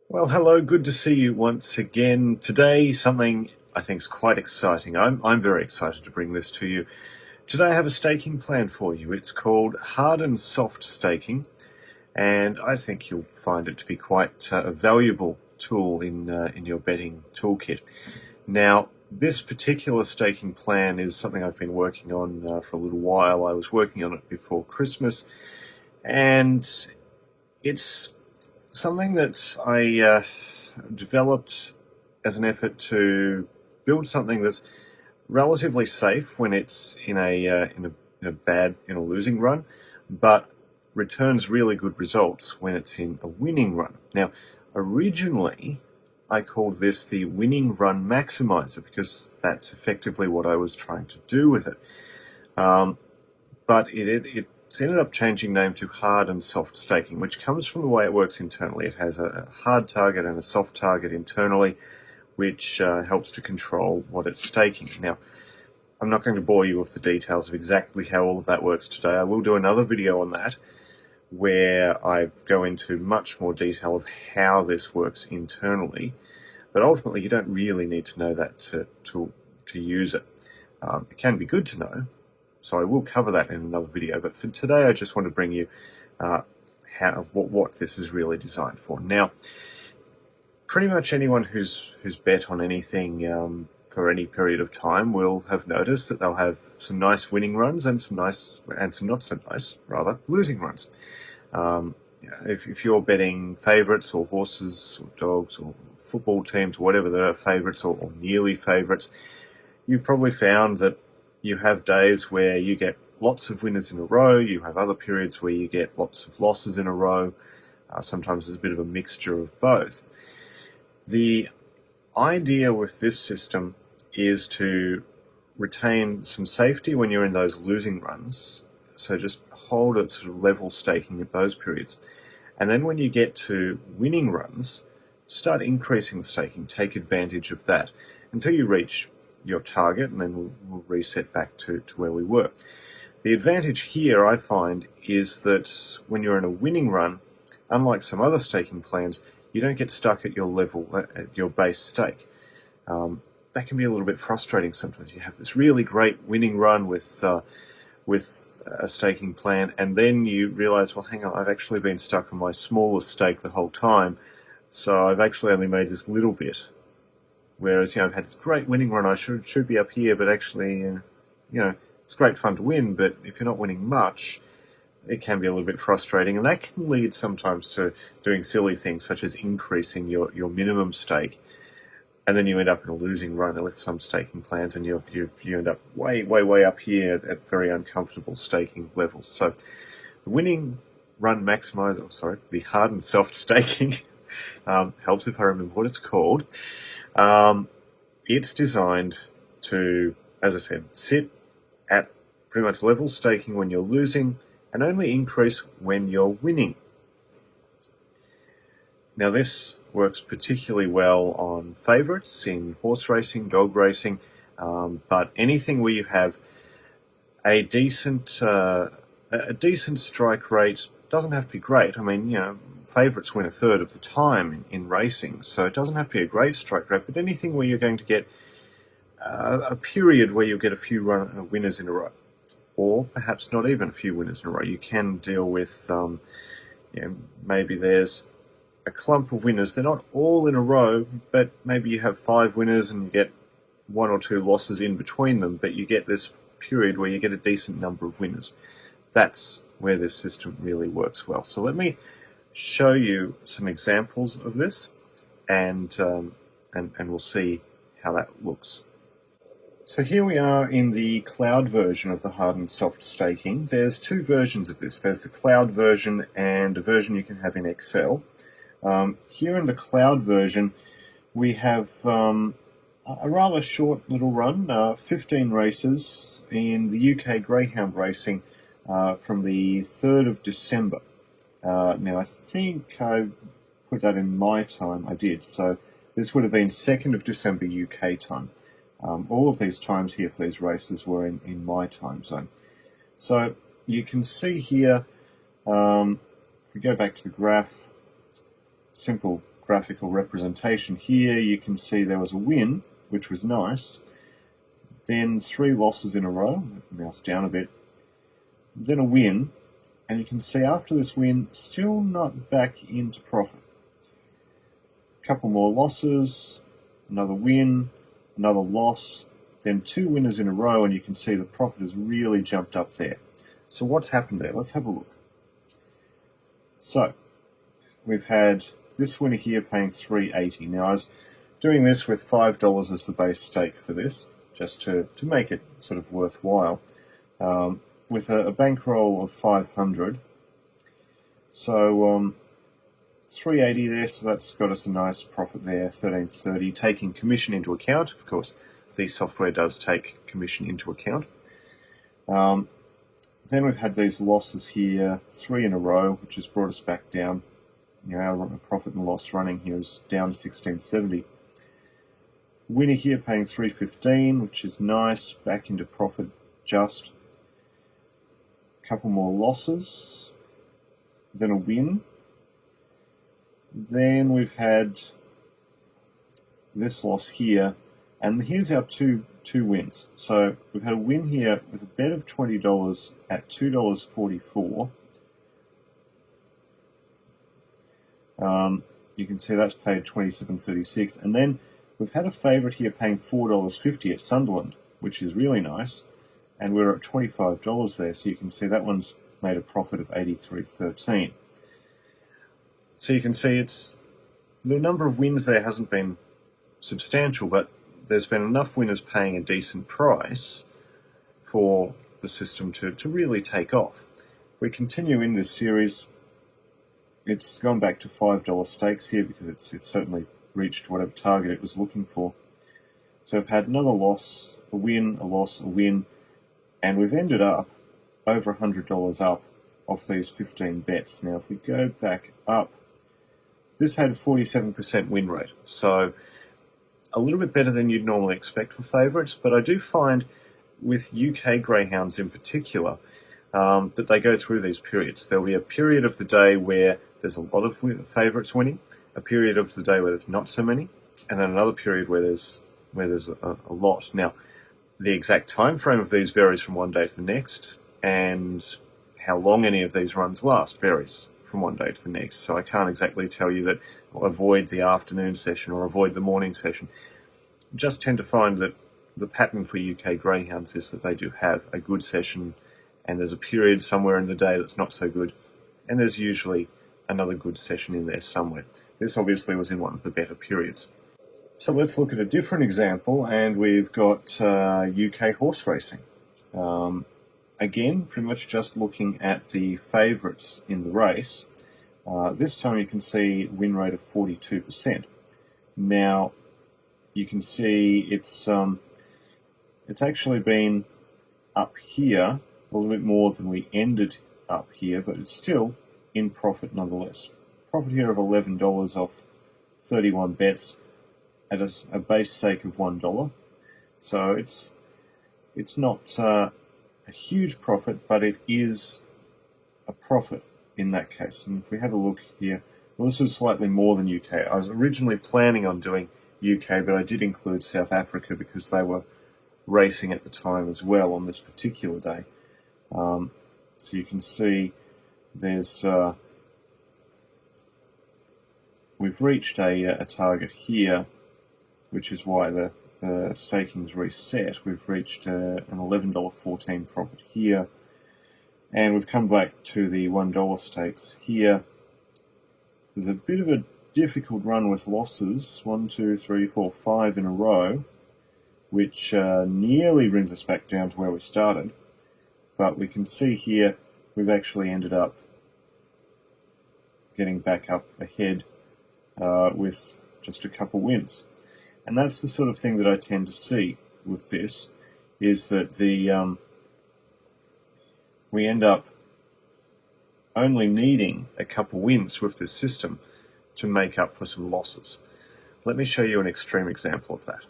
Well, hello, good to see you once again. Today, something I think is quite exciting. I'm very excited to bring this to you. Today, I have a staking plan for you. It's called hard and soft staking, and I think you'll find it to be quite a valuable tool in your betting toolkit. Now, this particular staking plan is something I've been working on for a little while. I was working on it before Christmas, and it's something that I developed as an effort to build something that's relatively safe when it's in a losing run, but returns really good results when it's in a winning run. Now, originally I called this the winning run maximizer because that's effectively what I was trying to do with it. But it's ended up changing name to hard and soft staking, which comes from the way it works internally. It has a hard target and a soft target internally, which helps to control what it's staking. Now, I'm not going to bore you with the details of exactly how all of that works today. I will do another video on that, where I go into much more detail of how this works internally. But ultimately, you don't really need to know that to use it. It can be good to know, so I will cover that in another video. But for today, I just want to bring you what this is really designed for. Now, pretty much anyone who's bet on anything for any period of time will have noticed that they'll have some nice winning runs and some not so nice, rather, losing runs. If you're betting favourites or horses or dogs or football teams, whatever that are favourites or nearly favourites, you've probably found that you have days where you get lots of winners in a row, you have other periods where you get lots of losses in a row. Sometimes there's a bit of a mixture of both. The idea with this system is to retain some safety when you're in those losing runs, so just hold it sort of level staking at those periods. And then when you get to winning runs, start increasing the staking, take advantage of that until you reach your target, and then we'll reset back to where we were. The advantage here, I find, is that when you're in a winning run, unlike some other staking plans, you don't get stuck at your level, at your base stake. That can be a little bit frustrating sometimes. You have this really great winning run with a staking plan, and then you realize, well, hang on, I've actually been stuck on my smallest stake the whole time, so I've actually only made this little bit. Whereas, I've had this great winning run, I should be up here, but actually, it's great fun to win, but if you're not winning much, it can be a little bit frustrating, and that can lead sometimes to doing silly things such as increasing your minimum stake, and then you end up in a losing run with some staking plans, and you end up way up here at very uncomfortable staking levels. So the winning run maximizer, the hard and soft staking, helps if I remember what it's called. It's designed to, as I said, sit at pretty much level staking when you're losing, and only increase when you're winning. Now, this works particularly well on favourites in horse racing, dog racing, but anything where you have a decent strike rate. Doesn't have to be great. I mean, favourites win a third of the time in racing, so it doesn't have to be a great strike rate, but anything where you're going to get a period where you'll get a few winners in a row, or perhaps not even a few winners in a row. You can deal with, maybe there's a clump of winners. They're not all in a row, but maybe you have 5 winners and you get 1 or 2 losses in between them, but you get this period where you get a decent number of winners. That's where this system really works well. So let me show you some examples of this, and we'll see how that looks. So here we are in the cloud version of the hard and soft staking. There's 2 versions of this. There's the cloud version and a version you can have in Excel. Here in the cloud version, we have a rather short little run, 15 races in the UK Greyhound racing from the 3rd of December. Now, I think I put that in my time. I did. So this would have been 2nd of December UK time. All of these times here for these races were in my time zone. So you can see here, if we go back to the graph, simple graphical representation here, you can see there was a win, which was nice, then 3 losses in a row, mouse down a bit, then a win, and you can see after this win, still not back into profit. A couple more losses, another win, another loss, then 2 winners in a row, and you can see the profit has really jumped up there. So what's happened there? Let's have a look. So we've had this winner here paying $3.80. Now I was doing this with $5 as the base stake for this, just to make it sort of worthwhile, with a bankroll of 500. So $3.80 there, so that's got us a nice profit there, $13.30, taking commission into account. Of course, the software does take commission into account. Then we've had these losses here, 3 in a row, which has brought us back down. You know, our profit and loss running here is down to $16.70. Winner here paying $3.15, which is nice, back into profit just. A couple more losses, then a win. Then we've had this loss here, and here's our two wins. So we've had a win here with a bet of $20 at $2.44. You can see that's paid $27.36, and then we've had a favourite here paying $4.50 at Sunderland, which is really nice, and we're at $25 there, so you can see that one's made a profit of $83.13. So you can see the number of wins there hasn't been substantial, but there's been enough winners paying a decent price for the system to really take off. We continue in this series. It's gone back to $5 stakes here because it's certainly reached whatever target it was looking for. So I've had another loss, a win, a loss, a win, and we've ended up over $100 up off these 15 bets. Now if we go back up, this had a 47% win rate, so a little bit better than you'd normally expect for favourites, but I do find with UK greyhounds in particular that they go through these periods. There'll be a period of the day where there's a lot of favourites winning, a period of the day where there's not so many, and then another period where there's a lot. Now, the exact time frame of these varies from one day to the next, and how long any of these runs last varies from one day to the next. So I can't exactly tell you that avoid the afternoon session or avoid the morning session. Just tend to find that the pattern for UK greyhounds is that they do have a good session, and there's a period somewhere in the day that's not so good, and there's usually another good session in there somewhere. This obviously was in one of the better periods. So let's look at a different example, and we've got UK horse racing. Again, pretty much just looking at the favourites in the race. This time you can see win rate of 42%. Now you can see it's actually been up here a little bit more than we ended up here, but it's still in profit nonetheless. Profit here of $11 off 31 bets at a base stake of $1. So it's not a huge profit, but it is a profit in that case. And if we have a look here, well, this was slightly more than UK. I was originally planning on doing UK, but I did include South Africa because they were racing at the time as well on this particular day. So you can see there's we've reached a target here, which is why the staking's reset. We've reached an $11.14 profit here, and we've come back to the $1 stakes here. There's a bit of a difficult run with losses, 1, 2, 3, 4, 5 in a row, which nearly brings us back down to where we started. But we can see here we've actually ended up getting back up ahead with just a couple wins. And that's the sort of thing that I tend to see with this, is that we end up only needing a couple wins with this system to make up for some losses. Let me show you an extreme example of that.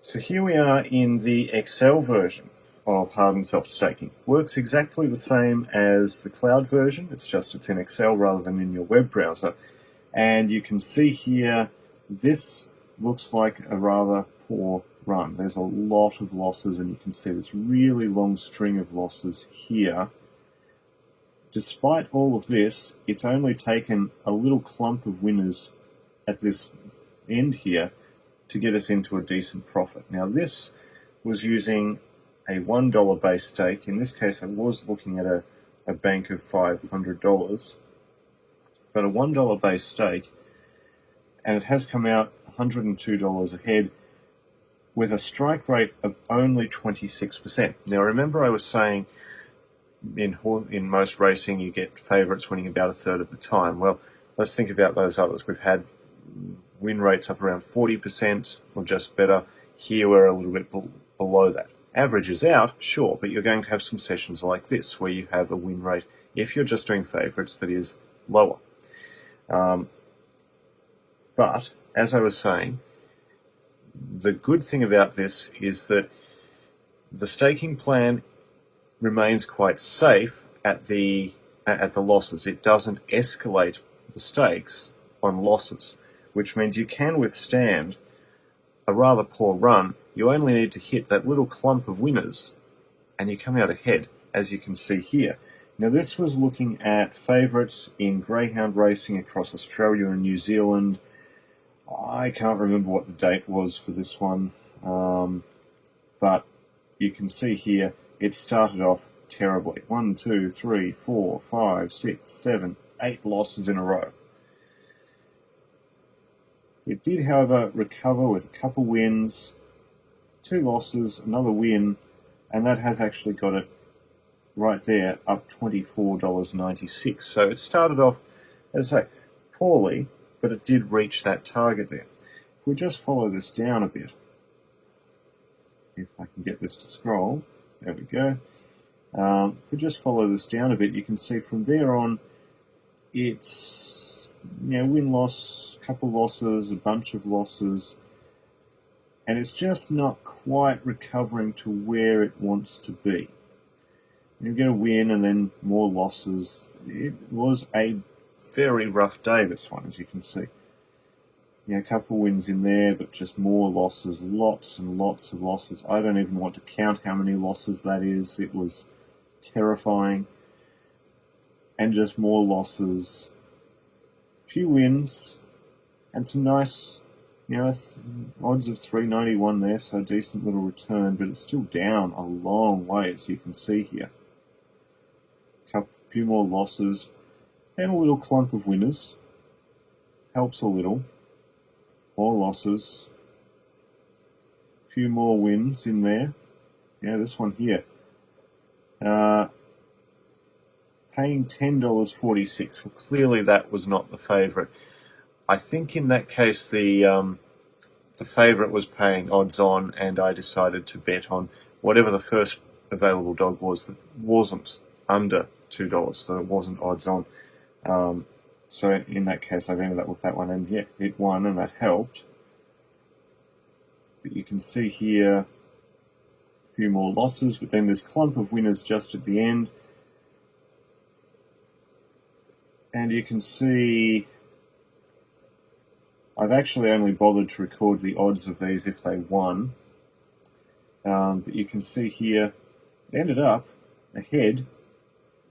So here we are in the Excel version of hard and soft staking. Works exactly the same as the cloud version, it's in Excel rather than in your web browser. And you can see here, this looks like a rather poor run. There's a lot of losses, and you can see this really long string of losses here. Despite all of this, it's only taken a little clump of winners at this end here to get us into a decent profit. Now this was using a $1 base stake. In this case I was looking at a bank of $500, but a $1 base stake, and it has come out $102 ahead with a strike rate of only 26%. Now remember, I was saying in most racing you get favourites winning about a third of the time. Well, let's think about those others. We've had win rates up around 40% or just better. Here we're a little bit below that. Averages out, sure, but you're going to have some sessions like this where you have a win rate, if you're just doing favourites, that is lower. But as I was saying, the good thing about this is that the staking plan remains quite safe at the losses. It doesn't escalate the stakes on losses, which means you can withstand a rather poor run. You only need to hit that little clump of winners and you come out ahead, as you can see here. Now this was looking at favourites in greyhound racing across Australia and New Zealand. I can't remember what the date was for this one, but you can see here it started off terribly. 1, 2, 3, 4, 5, 6, 7, 8 losses in a row. It did, however, recover with a couple wins, 2 losses, another win, and that has actually got it right there, up $24.96. So it started off, as I say, poorly, but it did reach that target there. If we just follow this down a bit, if I can get this to scroll, there we go. If we just follow this down a bit, you can see from there on, it's win-loss, couple losses, a bunch of losses, and it's just not quite recovering to where it wants to be. You get a win and then more losses. It was a very rough day, this one, as you can see. A couple wins in there, but just more losses, lots and lots of losses. I don't even want to count how many losses that is. It was terrifying. And just more losses. A few wins, and some nice, odds of 391 there, so a decent little return, but it's still down a long way, as you can see here. A few more losses, then a little clump of winners. Helps a little. More losses. A few more wins in there. This one here. Paying $10.46. Well, clearly that was not the favourite. I think in that case the favourite was paying odds on, and I decided to bet on whatever the first available dog was that wasn't under $2, so it wasn't odds on. So in that case I've ended up with that one, and yeah, it won, and that helped. But you can see here a few more losses, but then this clump of winners just at the end. And you can see I've actually only bothered to record the odds of these if they won. But you can see here, it ended up ahead,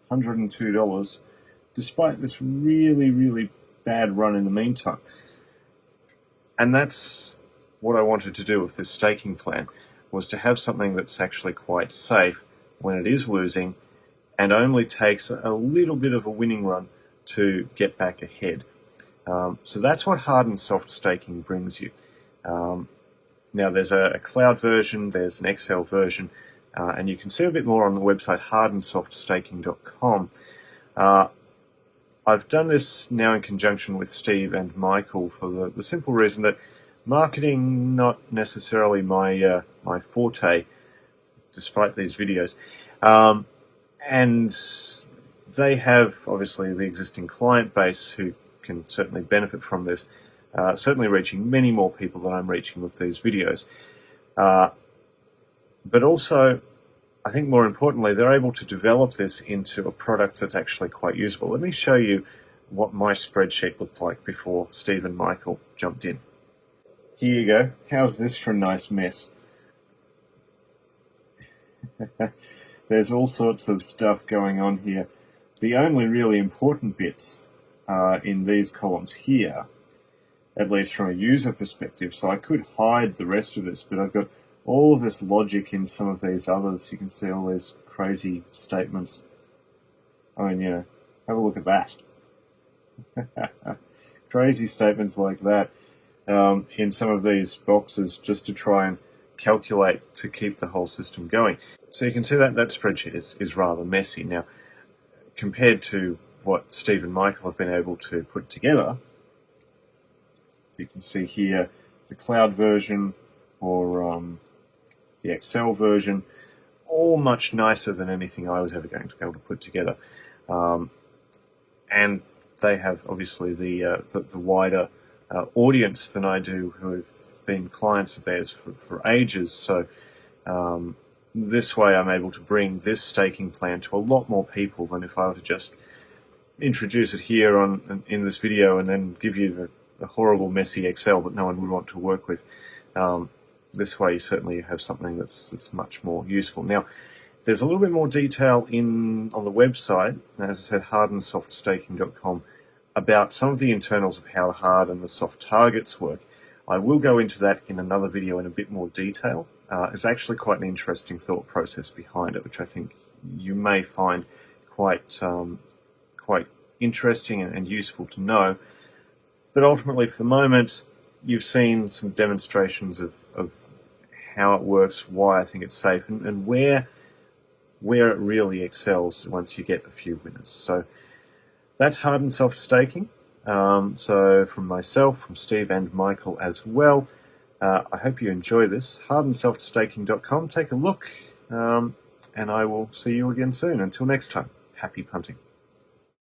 $102, despite this really, really bad run in the meantime. And that's what I wanted to do with this staking plan, was to have something that's actually quite safe when it is losing, and only takes a little bit of a winning run to get back ahead. So that's what hard and soft staking brings you. Now there's a cloud version, there's an Excel version, and you can see a bit more on the website hardandsoftstaking.com. I've done this now in conjunction with Steve and Michael for the simple reason that marketing not necessarily my forte, despite these videos, and they have obviously the existing client base who can certainly benefit from this, certainly reaching many more people than I'm reaching with these videos. But also, I think more importantly, they're able to develop this into a product that's actually quite usable. Let me show you what my spreadsheet looked like before Steve and Michael jumped in. Here you go. How's this for a nice mess? There's all sorts of stuff going on here. The only really important bits are in these columns here, at least from a user perspective. So I could hide the rest of this, but I've got all of this logic in some of these others. You can see all these crazy statements. I mean, have a look at that. Crazy statements like that in some of these boxes just to try and calculate to keep the whole system going. So you can see that spreadsheet is rather messy. Now, compared to what Steve and Michael have been able to put together, you can see here the cloud version or the Excel version, all much nicer than anything I was ever going to be able to put together. And they have obviously the wider audience than I do, who have been clients of theirs for ages. So this way I'm able to bring this staking plan to a lot more people than if I were to just introduce it here in this video and then give you the horrible messy Excel that no one would want to work with. This way you certainly have something that's much more useful. Now, there's a little bit more detail on the website, as I said, hardandsoftsstaking.com, about some of the internals of how the hard and the soft targets work. I will go into that in another video in a bit more detail. It's actually quite an interesting thought process behind it, which I think you may find quite interesting and useful to know. But ultimately, for the moment, you've seen some demonstrations of how it works, why I think it's safe, and where it really excels once you get a few winners. So that's hard and soft staking. So from myself, from Steve and Michael as well, I hope you enjoy this. hardandsoftsstaking.com. Take a look, and I will see you again soon. Until next time, happy punting.